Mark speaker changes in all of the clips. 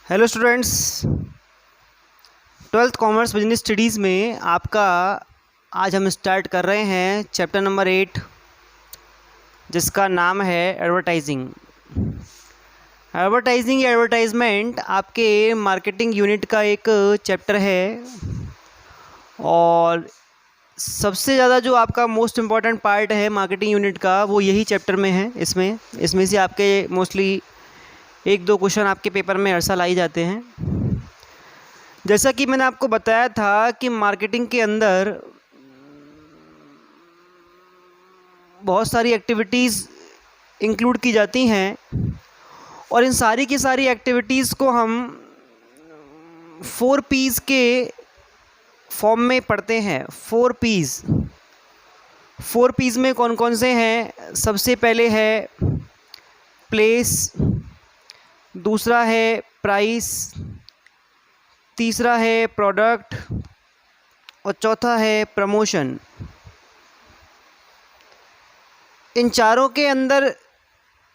Speaker 1: Hello students, twelfth commerce business studies में आपका आज हम स्टार्ट कर रहे हैं चैप्टर नंबर 8, जिसका नाम है एडवर्टाइजिंग। एडवर्टाइजिंग या एडवर्टाइजमेंट आपके मार्केटिंग यूनिट का एक चैप्टर है और सबसे ज़्यादा जो आपका मोस्ट इम्पॉर्टेंट पार्ट है मार्केटिंग यूनिट का वो यही चैप्टर में है। इसमें से आपके मोस्टली एक दो क्वेश्चन आपके पेपर में हर साल आ ही जाते हैं। जैसा कि मैंने आपको बताया था कि मार्केटिंग के अंदर बहुत सारी एक्टिविटीज़ इंक्लूड की जाती हैं और इन सारी की सारी एक्टिविटीज़ को हम 4 P's के फॉर्म में पढ़ते हैं। 4 P's में कौन कौन से हैं? सबसे पहले है प्लेस, दूसरा है प्राइस, तीसरा है प्रोडक्ट और चौथा है प्रमोशन। इन चारों के अंदर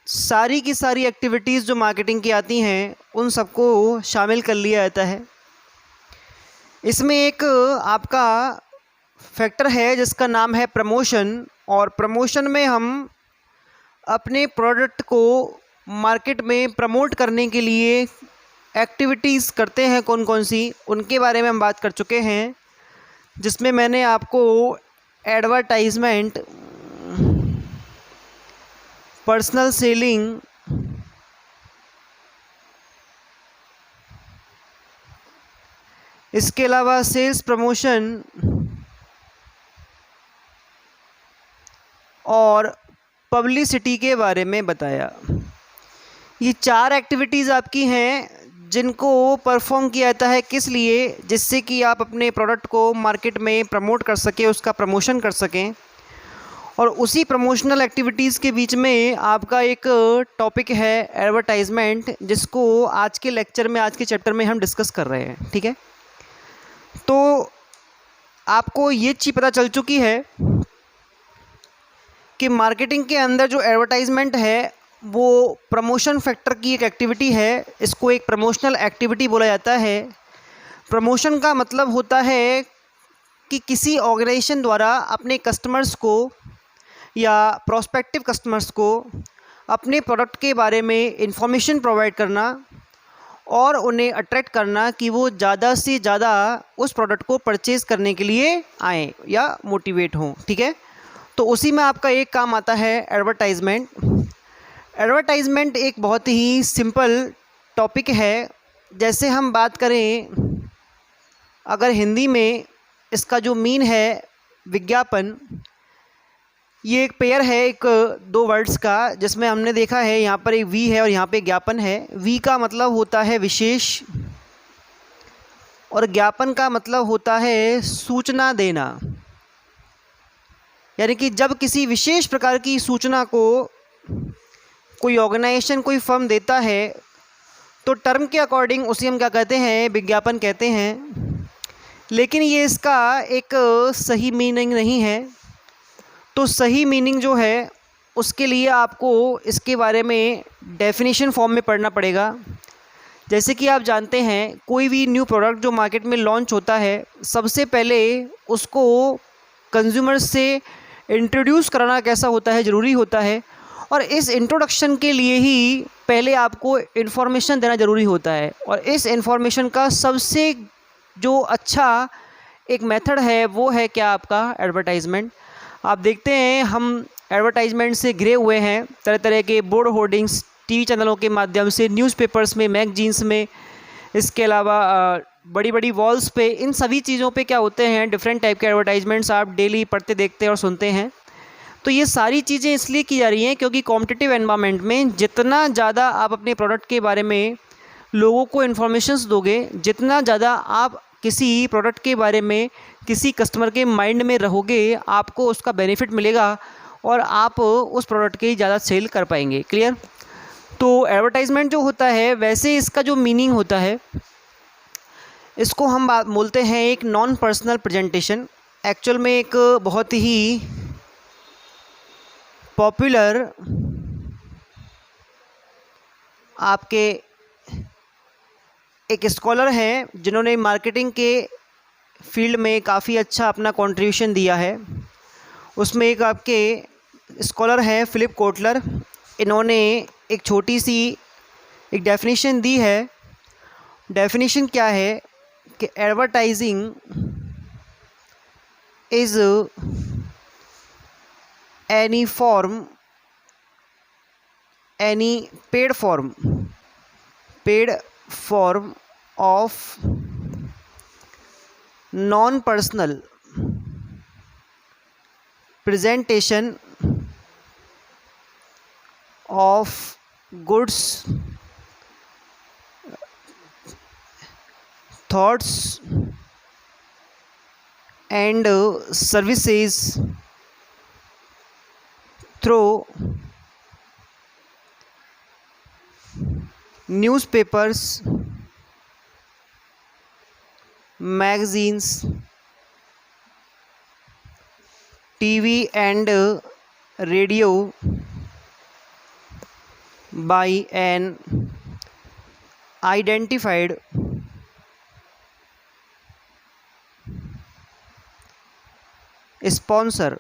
Speaker 1: सारी की सारी एक्टिविटीज़ जो मार्केटिंग की आती हैं उन सबको शामिल कर लिया जाता है। इसमें एक आपका फैक्टर है जिसका नाम है प्रमोशन, और प्रमोशन में हम अपने प्रोडक्ट को मार्केट में प्रमोट करने के लिए एक्टिविटीज़ करते हैं कौन कौन सी, उनके बारे में हम बात कर चुके हैं, जिसमें मैंने आपको एडवर्टाइजमेंट, पर्सनल सेलिंग, इसके अलावा सेल्स प्रमोशन और पब्लिसिटी के बारे में बताया। ये 4 एक्टिविटीज़ आपकी हैं जिनको परफॉर्म किया जाता है, किस लिए? जिससे कि आप अपने प्रोडक्ट को मार्केट में प्रमोट कर सकें, उसका प्रमोशन कर सकें। और उसी प्रमोशनल एक्टिविटीज़ के बीच में आपका एक टॉपिक है एडवर्टाइजमेंट, जिसको आज के लेक्चर में, आज के चैप्टर में हम डिस्कस कर रहे हैं। ठीक है, तो आपको ये चीज़ पता चल चुकी है कि मार्केटिंग के अंदर जो एडवर्टाइजमेंट है वो प्रमोशन फैक्टर की एक एक्टिविटी है। इसको एक प्रमोशनल एक्टिविटी बोला जाता है। प्रमोशन का मतलब होता है कि किसी ऑर्गेनाइजेशन द्वारा अपने कस्टमर्स को या प्रोस्पेक्टिव कस्टमर्स को अपने प्रोडक्ट के बारे में इंफॉर्मेशन प्रोवाइड करना और उन्हें अट्रैक्ट करना कि वो ज़्यादा से ज़्यादा उस प्रोडक्ट को परचेज़ करने के लिए आएँ या मोटिवेट हों। ठीक है, तो उसी में आपका एक काम आता है एडवर्टाइजमेंट। एडवर्टाइजमेंट एक बहुत ही सिंपल टॉपिक है। जैसे हम बात करें, अगर हिंदी में इसका जो मीन है विज्ञापन, ये एक पेयर है एक दो वर्ड्स का, जिसमें हमने देखा है यहाँ पर एक वी है और यहाँ पे ज्ञापन है। वी का मतलब होता है विशेष और ज्ञापन का मतलब होता है सूचना देना। यानी कि जब किसी विशेष प्रकार की सूचना को कोई ऑर्गेनाइजेशन, कोई फर्म देता है, तो टर्म के अकॉर्डिंग उसे हम क्या कहते हैं? विज्ञापन कहते हैं। लेकिन ये इसका एक सही मीनिंग नहीं है। तो सही मीनिंग जो है उसके लिए आपको इसके बारे में डेफिनेशन फॉर्म में पढ़ना पड़ेगा। जैसे कि आप जानते हैं, कोई भी न्यू प्रोडक्ट जो मार्केट में लॉन्च होता है, सबसे पहले उसको कंज्यूमर्स से इंट्रोड्यूस कराना कैसा होता है, ज़रूरी होता है। और इस इंट्रोडक्शन के लिए ही पहले आपको इन्फॉर्मेशन देना ज़रूरी होता है। और इस इन्फॉर्मेशन का सबसे जो अच्छा एक मेथड है वो है क्या? आपका एडवर्टाइजमेंट। आप देखते हैं हम एडवर्टाइजमेंट से घिरे हुए हैं, तरह तरह के बोर्ड होर्डिंग्स टीवी चैनलों के माध्यम से, न्यूज़पेपर्स में, मैगजीन्स में, इसके अलावा बड़ी बड़ी वॉल्स पे, इन सभी चीज़ों पे क्या होते हैं? डिफरेंट टाइप के एडवर्टाइजमेंट्स आप डेली पढ़ते, देखते और सुनते हैं। तो ये सारी चीज़ें इसलिए की जा रही हैं क्योंकि कॉम्पिटिटिव एनवायरनमेंट में जितना ज़्यादा आप अपने प्रोडक्ट के बारे में लोगों को इन्फॉर्मेशंस दोगे, जितना ज़्यादा आप किसी प्रोडक्ट के बारे में किसी कस्टमर के माइंड में रहोगे, आपको उसका बेनिफिट मिलेगा और आप उस प्रोडक्ट की ज़्यादा सेल कर पाएंगे। क्लियर? तो एडवर्टाइजमेंट जो होता है, वैसे इसका जो मीनिंग होता है, इसको हम बोलते हैं एक नॉन पर्सनल प्रेजेंटेशन। एक्चुअल में एक बहुत ही पॉपुलर आपके एक स्कॉलर हैं जिन्होंने मार्केटिंग के फील्ड में काफ़ी अच्छा अपना कंट्रीब्यूशन दिया है। उसमें एक आपके स्कॉलर हैं फिलिप कोटलर। इन्होंने एक छोटी सी एक डेफिनेशन दी है। डेफिनेशन क्या है कि advertising is any form, any paid form of non personal presentation of goods, thoughts and services through newspapers, magazines, TV and radio by an identified sponsor.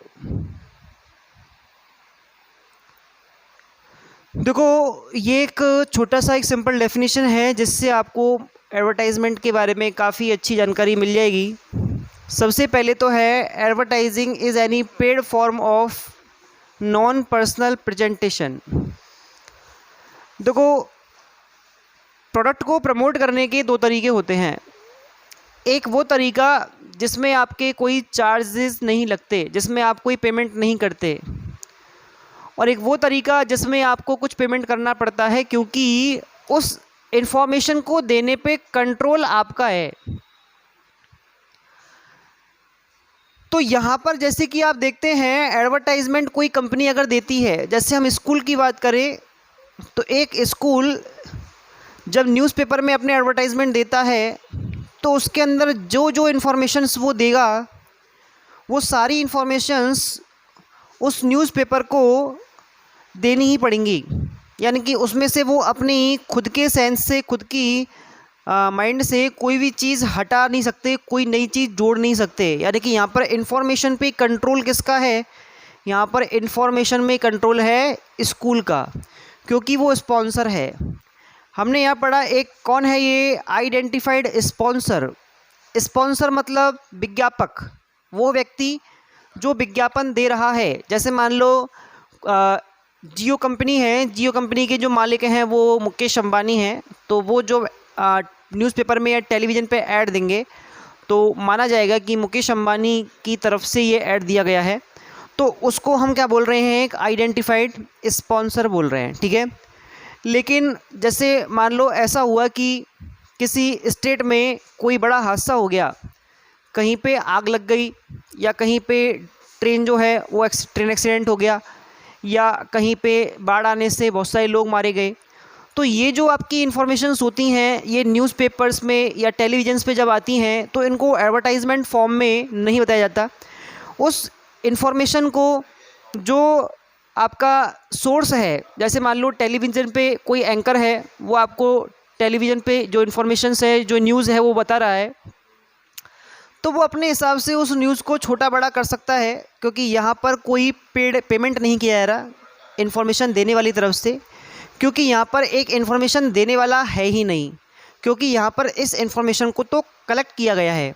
Speaker 1: देखो ये एक छोटा सा एक सिंपल डेफिनेशन है जिससे आपको एडवर्टाइजमेंट के बारे में काफ़ी अच्छी जानकारी मिल जाएगी। सबसे पहले तो है advertising is any paid form of non personal presentation. देखो प्रोडक्ट को प्रमोट करने के दो तरीके होते हैं। एक वो तरीका जिसमें आपके कोई चार्जेस नहीं लगते, जिसमें आप कोई पेमेंट नहीं करते, और एक वो तरीका जिसमें आपको कुछ पेमेंट करना पड़ता है क्योंकि उस इंफॉर्मेशन को देने पे कंट्रोल आपका है। तो यहाँ पर जैसे कि आप देखते हैं एडवर्टाइजमेंट कोई कंपनी अगर देती है, जैसे हम स्कूल की बात करें तो एक स्कूल जब न्यूज़पेपर में अपने एडवर्टाइजमेंट देता है तो उसके अंदर जो जो इन्फॉर्मेशंस वो देगा वो सारी इन्फॉर्मेशंस उस न्यूज़पेपर को देनी ही पड़ेंगी। यानी कि उसमें से वो अपनी खुद के सेंस से, खुद की माइंड से कोई भी चीज़ हटा नहीं सकते, कोई नई चीज़ जोड़ नहीं सकते। यानी कि यहाँ पर इन्फॉर्मेशन पे कंट्रोल किसका है? यहाँ पर इन्फॉर्मेशन में कंट्रोल है स्कूल का, क्योंकि वो स्पॉन्सर है। हमने यहाँ पढ़ा एक कौन है ये आइडेंटिफाइड स्पॉन्सर। स्पॉन्सर मतलब विज्ञापक, वो व्यक्ति जो विज्ञापन दे रहा है। जैसे मान लो जियो कंपनी है, जियो कंपनी के जो मालिक हैं वो मुकेश अंबानी हैं, तो वो जो न्यूज़पेपर में या टेलीविज़न पे ऐड देंगे तो माना जाएगा कि मुकेश अंबानी की तरफ से ये ऐड दिया गया है, तो उसको हम क्या बोल रहे हैं? एक आइडेंटिफाइड स्पॉन्सर बोल रहे हैं, ठीक है। लेकिन जैसे मान लो ऐसा हुआ कि किसी स्टेट में कोई बड़ा हादसा हो गया, कहीं पे आग लग गई, या कहीं पे ट्रेन जो है वो ट्रेन एक्सीडेंट हो गया, या कहीं पे बाढ़ आने से बहुत सारे लोग मारे गए, तो ये जो आपकी इन्फॉर्मेशंस होती हैं ये न्यूज़पेपर्स में या टेलीविज़न्स पे जब आती हैं तो इनको एडवर्टाइजमेंट फॉर्म में नहीं बताया जाता। उस इन्फॉर्मेशन को जो आपका सोर्स है, जैसे मान लो टेलीविज़न पे कोई एंकर है, वो आपको टेलीविज़न पे जो इन्फॉर्मेशंस है, जो न्यूज़ है वो बता रहा है, तो वो अपने हिसाब से उस न्यूज़ को छोटा बड़ा कर सकता है, क्योंकि यहाँ पर कोई पेमेंट नहीं किया जा रहा इन्फॉर्मेशन देने वाली तरफ से, क्योंकि यहाँ पर एक इन्फॉर्मेशन देने वाला है ही नहीं, क्योंकि यहाँ पर इस इन्फॉर्मेशन को तो कलेक्ट किया गया है।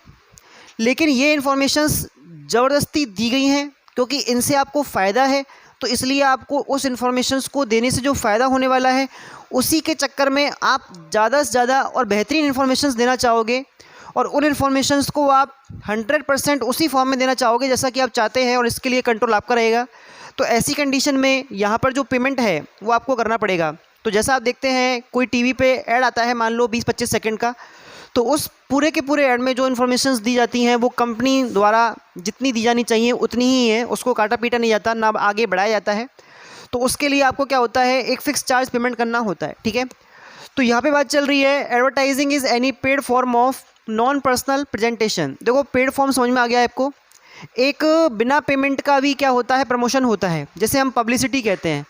Speaker 1: लेकिन ये इन्फॉर्मेशंस ज़बरदस्ती दी गई हैं क्योंकि इनसे आपको फ़ायदा है, तो इसलिए आपको उस इन्फॉर्मेशंस को देने से जो फ़ायदा होने वाला है उसी के चक्कर में आप ज़्यादा से ज़्यादा और बेहतरीन इन्फॉर्मेशंस देना चाहोगे, और उन इन्फॉर्मेशंस को आप 100% उसी फॉर्म में देना चाहोगे जैसा कि आप चाहते हैं, और इसके लिए कंट्रोल आपका रहेगा। तो ऐसी कंडीशन में यहाँ पर जो पेमेंट है वो आपको करना पड़ेगा। तो जैसा आप देखते हैं कोई टीवी पे ऐड आता है, मान लो 20-25 सेकंड का, तो उस पूरे के पूरे ऐड में जो इन्फॉर्मेशंस दी जाती हैं वो कंपनी द्वारा जितनी दी जानी चाहिए उतनी ही है, उसको काटा पीटा नहीं जाता, ना आगे बढ़ाया जाता है। तो उसके लिए आपको क्या होता है? एक फ़िक्स चार्ज पेमेंट करना होता है, ठीक है। तो यहाँ पे बात चल रही है advertising is any paid form of non personal presentation. देखो पेड फॉर्म समझ में आ गया है आपको। एक बिना पेमेंट का भी क्या होता है? प्रमोशन होता है, जैसे हम पब्लिसिटी कहते हैं।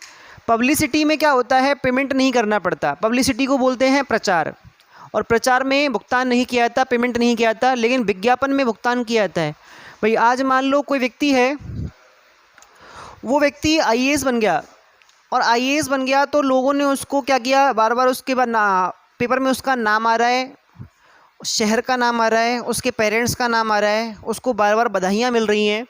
Speaker 1: पब्लिसिटी में क्या होता है? पेमेंट नहीं करना पड़ता, पब्लिसिटी को बोलते हैं प्रचार। और प्रचार में भुगतान नहीं किया जाता, पेमेंट नहीं किया जाता, लेकिन विज्ञापन में भुगतान किया जाता है। भाई आज मान लो कोई व्यक्ति है, वो व्यक्ति आईएएस बन गया, और आईएएस बन गया तो लोगों ने उसको क्या किया, बार बार उसके बाद पेपर में उसका नाम आ रहा है, शहर का नाम आ रहा है, उसके पेरेंट्स का नाम आ रहा है, उसको बार बार बधाइयाँ मिल रही हैं।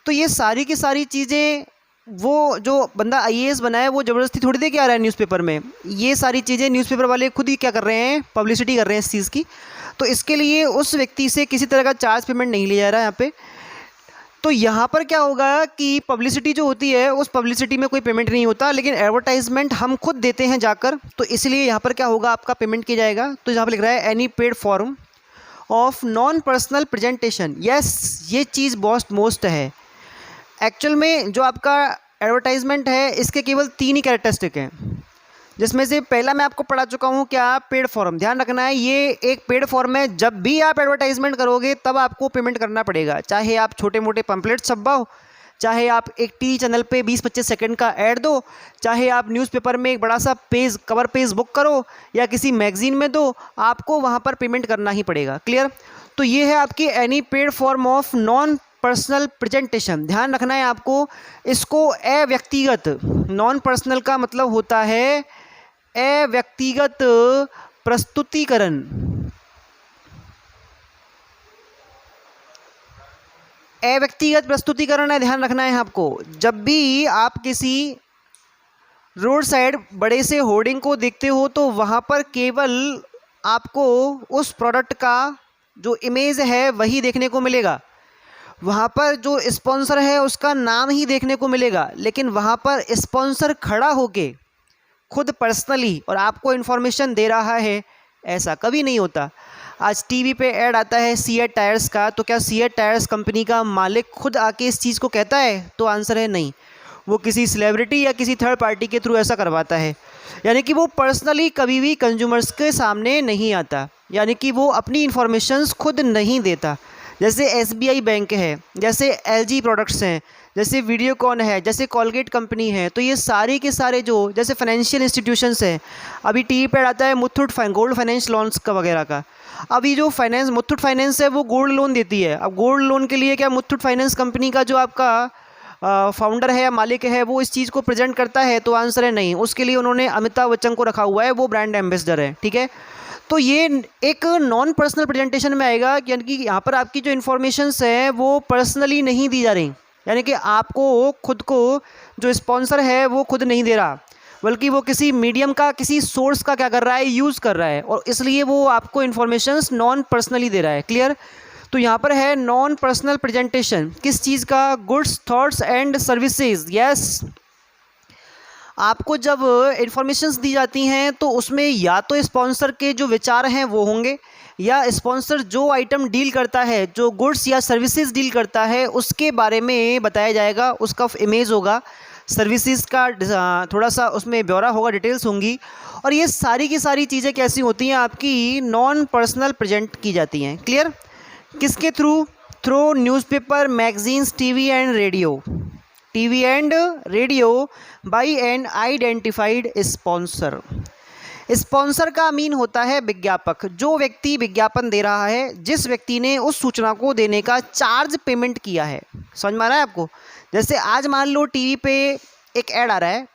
Speaker 1: तो ये सारी की सारी चीज़ें, वो जो बंदा आईएएस बना है वो ज़बरदस्ती थोड़ी दे के आ रहा है न्यूज़पेपर में। ये सारी चीज़ें न्यूज़पेपर वाले खुद ही क्या कर रहे हैं, पब्लिसिटी कर रहे हैं इस चीज़ की। तो इसके लिए उस व्यक्ति से किसी तरह का चार्ज पेमेंट नहीं लिया जा रहा है यहाँ पे। तो यहाँ पर क्या होगा कि पब्लिसिटी जो होती है, उस पब्लिसिटी में कोई पेमेंट नहीं होता, लेकिन एडवर्टाइजमेंट हम खुद देते हैं जाकर, तो इसलिए यहाँ पर क्या होगा, आपका पेमेंट किया जाएगा। तो यहाँ पर लिख रहा है any paid form of non personal presentation. Yes, ये चीज़ बहुत मोस्ट है। एक्चुअल में जो आपका एडवर्टाइजमेंट है, इसके केवल 3 ही कैरेक्टरिस्टिक हैं, जिसमें से पहला मैं आपको पढ़ा चुका हूँ, क्या, पेड फॉर्म। ध्यान रखना है, ये एक पेड फॉर्म है। जब भी आप एडवर्टाइजमेंट करोगे तब आपको पेमेंट करना पड़ेगा, चाहे आप छोटे मोटे पंपलेट छपवाओ, चाहे आप एक टीवी चैनल पे 20-25 सेकंड का ऐड दो, चाहे आप न्यूज़पेपर में एक बड़ा सा पेज, कवर पेज बुक करो, या किसी मैगजीन में दो, आपको वहाँ पर पेमेंट करना ही पड़ेगा। क्लियर? तो ये है आपकी any paid form of non personal presentation. ध्यान रखना है आपको, इसको अव्यक्तिगत, नॉन पर्सनल का मतलब होता है अव्यक्तिगत प्रस्तुतिकरण। अव्यक्तिगत प्रस्तुतिकरण है, ध्यान रखना है आपको। जब भी आप किसी रोड साइड बड़े से होर्डिंग को देखते हो तो वहाँ पर केवल आपको उस प्रोडक्ट का जो इमेज है वही देखने को मिलेगा। वहाँ पर जो स्पॉन्सर है उसका नाम ही देखने को मिलेगा, लेकिन वहाँ पर स्पॉन्सर खड़ा होके खुद पर्सनली और आपको इन्फॉर्मेशन दे रहा है, ऐसा कभी नहीं होता। आज टीवी पे ऐड आता है सीएट टायर्स का, तो क्या सीएट टायर्स कंपनी का मालिक खुद आके इस चीज़ को कहता है? तो आंसर है नहीं। वो किसी सेलिब्रिटी या किसी थर्ड पार्टी के थ्रू ऐसा करवाता है, यानी कि वो पर्सनली कभी भी कंज्यूमर्स के सामने नहीं आता, यानी कि वो अपनी इन्फॉर्मेशंस खुद नहीं देता। जैसे एसबीआई बैंक है, जैसे एलजी प्रोडक्ट्स हैं, जैसे वीडियोकॉन है, जैसे कॉलगेट कंपनी है, तो ये सारे के सारे जो जैसे फाइनेंशियल इंस्टीट्यूशंस हैं, अभी टीवी पर आता है मुथूट गोल्ड फाइनेंस लोन्स का वगैरह का। अभी जो फाइनेंस मुथूट फाइनेंस है वो गोल्ड लोन देती है। अब गोल्ड लोन के लिए क्या मुथूट फाइनेंस कंपनी का जो आपका फाउंडर है या मालिक है वो इस चीज़ को प्रेजेंट करता है? तो आंसर है नहीं। उसके लिए उन्होंने अमिताभ बच्चन को रखा हुआ है, वो ब्रांड एम्बेसडर है। ठीक है, तो ये एक नॉन पर्सनल प्रेजेंटेशन में आएगा, यानी कि यहाँ पर आपकी जो इन्फॉर्मेशंस है वो पर्सनली नहीं दी जा रही, यानी कि आपको खुद को जो स्पॉन्सर है वो खुद नहीं दे रहा, बल्कि वो किसी मीडियम का, किसी सोर्स का क्या कर रहा है, यूज़ कर रहा है, और इसलिए वो आपको इन्फॉर्मेशंस नॉन पर्सनली दे रहा है। क्लियर? तो यहाँ पर है नॉन पर्सनल प्रेजेंटेशन, किस चीज़ का? Goods, thoughts and services. Yes, आपको जब इन्फॉर्मेशंस दी जाती हैं तो उसमें या तो स्पॉन्सर के जो विचार हैं वो होंगे, या स्पॉन्सर जो आइटम डील करता है, जो गुड्स या सर्विसेज डील करता है, उसके बारे में बताया जाएगा, उसका इमेज होगा, सर्विसेज का थोड़ा सा उसमें ब्यौरा होगा, डिटेल्स होंगी। और ये सारी की सारी चीज़ें कैसी होती हैं, आपकी नॉन पर्सनल प्रेजेंट की जाती हैं। क्लियर? किसके through? Through newspaper, magazines, TV and radio, TV and radio by an identified sponsor. Sponsor का मीन होता है विज्ञापक, जो व्यक्ति विज्ञापन दे रहा है, जिस व्यक्ति ने उस सूचना को देने का चार्ज पेमेंट किया है। समझ में आ रहा है आपको? जैसे आज मान लो टीवी पे एक ऐड आ रहा है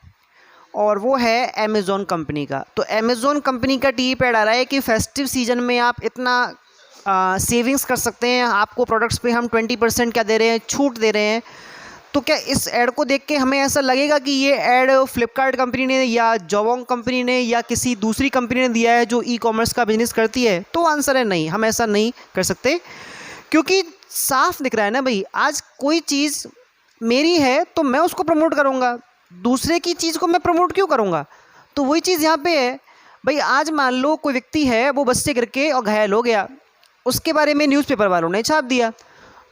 Speaker 1: और वो है अमेज़ॉन कंपनी का, तो अमेज़ॉन कंपनी का टीवी पे ऐड आ रहा है कि फेस्टिव सीजन में आप इतना सेविंग्स कर सकते हैं, आपको प्रोडक्ट्स पे हम 20% क्या दे रहे हैं, छूट दे रहे हैं। तो क्या इस ऐड को देख के हमें ऐसा लगेगा कि ये ऐड फ्लिपकार्ट कंपनी ने या जबोंग कंपनी ने या किसी दूसरी कंपनी ने दिया है जो ई कॉमर्स का बिजनेस करती है? तो आंसर है नहीं, हम ऐसा नहीं कर सकते, क्योंकि साफ दिख रहा है ना भाई, आज कोई चीज़ मेरी है तो मैं उसको प्रमोट करूँगा, दूसरे की चीज़ को मैं प्रमोट क्यों करूँगा? तो वही चीज़ यहाँ पे है भाई। आज मान लो कोई व्यक्ति है, वो बस से गिर के और घायल हो गया, उसके बारे में न्यूज़पेपर वालों ने छाप दिया,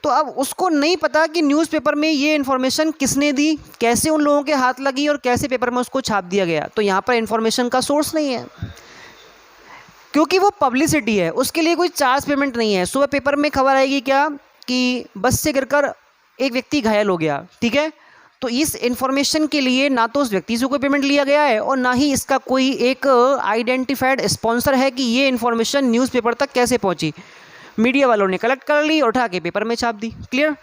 Speaker 1: तो अब उसको नहीं पता कि न्यूज़पेपर में ये इन्फॉर्मेशन किसने दी, कैसे उन लोगों के हाथ लगी और कैसे पेपर में उसको छाप दिया गया। तो यहाँ पर इन्फॉर्मेशन का सोर्स नहीं है, क्योंकि वो पब्लिसिटी है, उसके लिए कोई चार्ज पेमेंट नहीं है। सुबह पेपर में खबर आएगी क्या कि बस से गिरकर एक व्यक्ति घायल हो गया, ठीक है, तो इस इन्फॉर्मेशन के लिए ना तो उस व्यक्ति से कोई पेमेंट लिया गया है और ना ही इसका कोई एक आइडेंटिफाइड स्पॉन्सर है कि ये इन्फॉर्मेशन न्यूज़पेपर तक कैसे पहुंची। मीडिया वालों ने कलेक्ट कर ली और उठा के पेपर में छाप दी। क्लियर।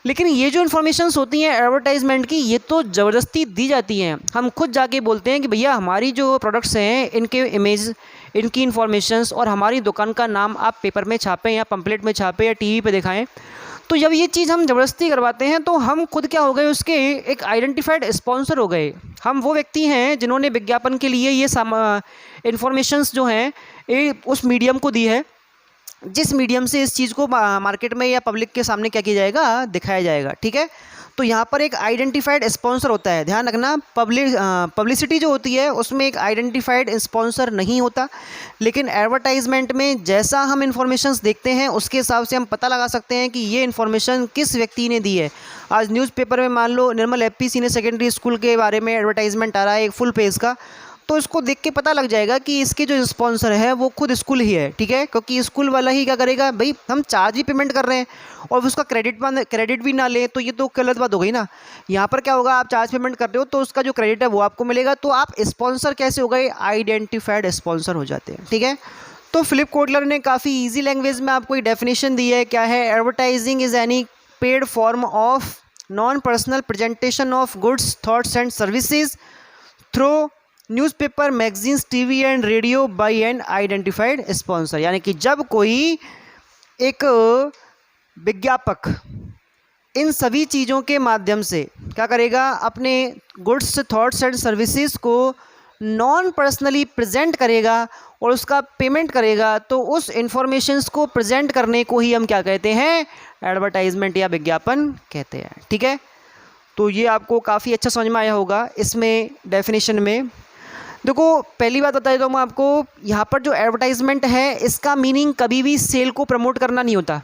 Speaker 1: लेकिन ये जो इन्फॉर्मेशंस होती हैं एडवर्टाइजमेंट की, ये तो ज़बरदस्ती दी जाती हैं। हम खुद जाके बोलते हैं कि भैया हमारी जो प्रोडक्ट्स हैं इनके इमेज, इनकी इन्फॉर्मेशंस और हमारी दुकान का नाम आप पेपर में छापें या पम्पलेट में छापें या टीवी पे दिखाएं। तो जब ये चीज़ हम ज़बरदस्ती करवाते हैं तो हम खुद क्या हो गए, उसके एक आइडेंटिफाइड स्पॉन्सर हो गए। हम वो व्यक्ति हैं जिन्होंने विज्ञापन के लिए ये इन्फॉर्मेशंस जो हैं ये उस मीडियम को दी है, जिस मीडियम से इस चीज़ को मार्केट में या पब्लिक के सामने क्या किया जाएगा, दिखाया जाएगा। ठीक है। तो यहाँ पर एक आइडेंटिफाइड स्पॉन्सर होता है। ध्यान रखना, पब्लिसिटी जो होती है उसमें एक आइडेंटिफाइड स्पॉन्सर नहीं होता, लेकिन एडवर्टाइजमेंट में जैसा हम इन्फॉर्मेशंस देखते हैं उसके हिसाब से हम पता लगा सकते हैं कि ये इन्फॉर्मेशन किस व्यक्ति ने दी है। आज न्यूज़पेपर में मान लो निर्मल एपी सीनियर सेकेंडरी स्कूल के बारे में एडवर्टाइजमेंट आ रहा है एक फुल पेज का, तो इसको देख के पता लग जाएगा कि इसके जो स्पॉन्सर है वो खुद स्कूल ही है। ठीक है। क्योंकि स्कूल वाला ही क्या करेगा, भाई हम चार्ज ही पेमेंट कर रहे हैं और उसका क्रेडिट भी ना ले तो ये तो गलत बात हो गई ना। यहाँ पर क्या होगा, आप चार्ज पेमेंट कर रहे हो तो उसका जो क्रेडिट है वो आपको मिलेगा। तो आप स्पॉन्सर कैसे हो गए, आइडेंटिफाइड स्पॉन्सर हो जाते हैं। ठीक है। तो फिलिप कोटलर ने काफ़ी ईजी लैंग्वेज में आपको एक डेफिनेशन दी है। क्या है, advertising is any paid form of non personal presentation of goods, thoughts and services through newspaper, magazines, TV and radio by an identified sponsor. यानी कि जब कोई एक विज्ञापक इन सभी चीज़ों के माध्यम से क्या करेगा, अपने गुड्स, थॉट्स एंड सर्विसेज को नॉन पर्सनली प्रेजेंट करेगा और उसका पेमेंट करेगा, तो उस इंफॉर्मेशंस को प्रेजेंट करने को ही हम क्या कहते हैं, एडवर्टाइजमेंट या विज्ञापन कहते हैं। ठीक है। तो ये आपको काफ़ी अच्छा समझ में आया होगा इसमें डेफिनेशन में। देखो, पहली बात बता देता हूँ मैं आपको, यहाँ पर जो एडवर्टाइजमेंट है इसका मीनिंग कभी भी सेल को प्रमोट करना नहीं होता।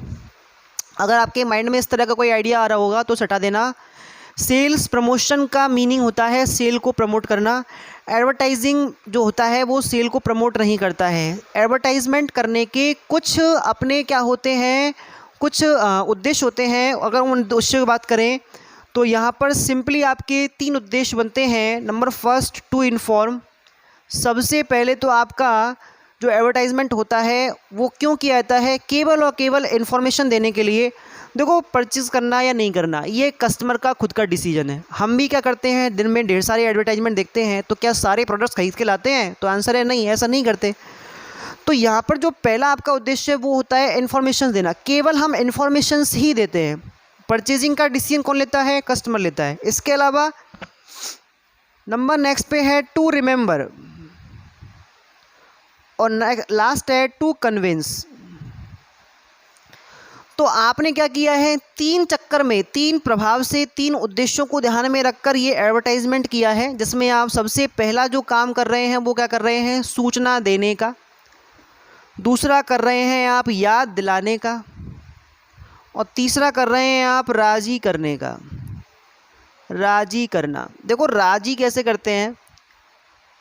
Speaker 1: अगर आपके माइंड में इस तरह का कोई आइडिया आ रहा होगा तो हटा देना। सेल्स प्रमोशन का मीनिंग होता है सेल को प्रमोट करना। एडवर्टाइजिंग जो होता है वो सेल को प्रमोट नहीं करता है। एडवर्टाइजमेंट करने के कुछ अपने क्या होते हैं, कुछ उद्देश्य होते हैं। अगर उन उद्देश्यों की बात करें तो यहाँ पर सिंपली आपके 3 उद्देश्य बनते हैं। Number first, to inform. सबसे पहले तो आपका जो एडवर्टाइजमेंट होता है वो क्यों किया जाता है, केवल और केवल इन्फॉर्मेशन देने के लिए। देखो, परचेज़ करना या नहीं करना ये कस्टमर का खुद का डिसीजन है। हम भी क्या करते हैं, दिन में ढेर सारे एडवर्टाइजमेंट देखते हैं, तो क्या सारे प्रोडक्ट्स खरीद के लाते हैं? तो आंसर है नहीं, ऐसा नहीं करते। तो यहाँ पर जो पहला आपका उद्देश्य है वो होता है इन्फॉर्मेशन देना। केवल हम इन्फॉर्मेशंस ही देते हैं। परचेजिंग का डिसीजन कौन लेता है, कस्टमर लेता है। इसके अलावा नंबर नेक्स्ट पे है टू रिमेंबर और लास्ट है टू कन्विंस। तो आपने क्या किया है, 3 चक्कर में 3 प्रभाव से 3 उद्देश्यों को ध्यान में रखकर ये एडवर्टाइजमेंट किया है, जिसमें आप सबसे पहला जो काम कर रहे हैं वो क्या कर रहे हैं, सूचना देने का। दूसरा कर रहे हैं आप याद दिलाने का, और तीसरा कर रहे हैं आप राजी करने का। राजी करना, देखो राजी कैसे करते हैं,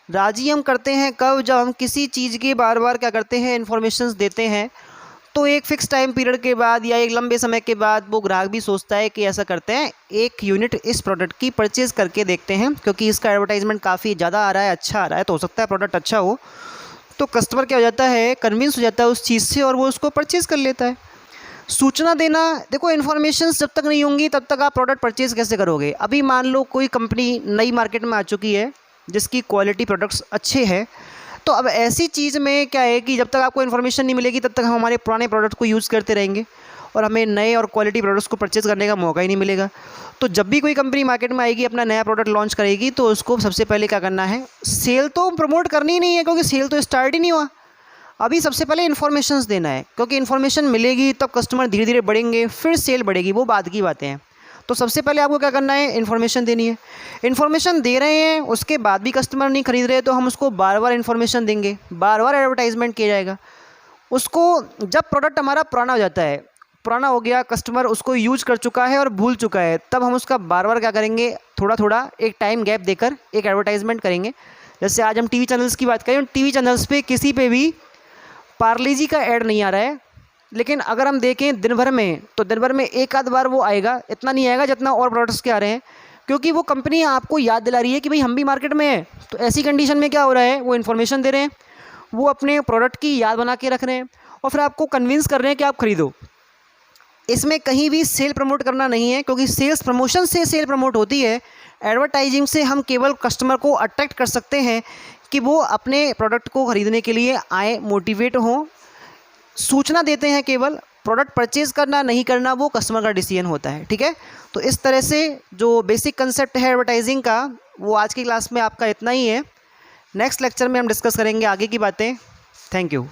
Speaker 1: राजी हम करते हैं कब, जब हम किसी चीज़ की बार बार क्या करते हैं, इन्फॉर्मेशंस देते हैं। तो एक फ़िक्स टाइम पीरियड के बाद या एक लंबे समय के बाद वो ग्राहक भी सोचता है कि ऐसा करते हैं, एक यूनिट इस प्रोडक्ट की परचेज़ करके देखते हैं, क्योंकि इसका एडवर्टाइजमेंट काफ़ी ज़्यादा आ रहा है, अच्छा आ रहा है, तो हो सकता है प्रोडक्ट अच्छा हो। तो कस्टमर क्या हो जाता है, कन्विंस हो जाता है उस चीज़ से और वो उसको परचेज़ कर लेता है। सूचना देना, देखो इन्फॉर्मेशन जब तक नहीं होंगी तब तक आप प्रोडक्ट परचेज़ कैसे करोगे। अभी मान लो कोई कंपनी नई मार्केट में आ चुकी है जिसकी क्वालिटी प्रोडक्ट्स अच्छे हैं, तो अब ऐसी चीज़ में क्या है कि जब तक आपको इन्फॉर्मेशन नहीं मिलेगी तब तक हम हमारे पुराने प्रोडक्ट को यूज़ करते रहेंगे और हमें नए और क्वालिटी प्रोडक्ट्स को परचेज़ करने का मौका ही नहीं मिलेगा। तो जब भी कोई कंपनी मार्केट में आएगी, अपना नया प्रोडक्ट लॉन्च करेगी, तो उसको सबसे पहले क्या करना है, सेल तो प्रमोट करनी ही नहीं है, क्योंकि सेल तो स्टार्ट ही नहीं हुआ। अभी सबसे पहले इन्फॉर्मेशन देना है, क्योंकि इन्फॉर्मेशन मिलेगी तब कस्टमर धीरे धीरे बढ़ेंगे, फिर सेल बढ़ेगी, वो बाद की बातें हैं। तो सबसे पहले आपको क्या करना है, इन्फॉर्मेशन देनी है। इन्फॉर्मेशन दे रहे हैं, उसके बाद भी कस्टमर नहीं खरीद रहे, तो हम उसको बार बार इन्फॉर्मेशन देंगे, बार बार एडवर्टाइजमेंट किया जाएगा। उसको जब प्रोडक्ट हमारा पुराना हो जाता है, पुराना हो गया, कस्टमर उसको यूज कर चुका है और भूल चुका है, तब हम उसका बार बार क्या करेंगे, थोड़ा थोड़ा एक टाइम गैप देकर एक एडवर्टाइजमेंट करेंगे। जैसे आज हम टीवी चैनल्स की बात करें, टीवी चैनल्स पे किसी पे भी पार्ले जी का ऐड नहीं आ रहा है, लेकिन अगर हम देखें दिन भर में, तो दिन भर में एक आध बार वो आएगा, इतना नहीं आएगा जितना और प्रोडक्ट्स के आ रहे हैं। क्योंकि वो कंपनी आपको याद दिला रही है कि भाई हम भी मार्केट में है। तो ऐसी कंडीशन में क्या हो रहा है, वो इन्फॉर्मेशन दे रहे हैं, वो अपने प्रोडक्ट की याद बना के रख रहे हैं और फिर आपको कन्विंस कर रहे हैं कि आप खरीदो। इसमें कहीं भी सेल प्रमोट करना नहीं है, क्योंकि सेल्स प्रमोशन से सेल प्रमोट होती है। एडवर्टाइजिंग से हम केवल कस्टमर को अट्रैक्ट कर सकते हैं कि वो अपने प्रोडक्ट को ख़रीदने के लिए आए, मोटिवेट हों। सूचना देते हैं केवल, प्रोडक्ट परचेज़ करना नहीं करना वो कस्टमर का डिसीजन होता है। ठीक है, तो इस तरह से जो बेसिक कंसेप्ट है एडवर्टाइजिंग का, वो आज की क्लास में आपका इतना ही है। नेक्स्ट लेक्चर में हम डिस्कस करेंगे आगे की बातें। Thank you.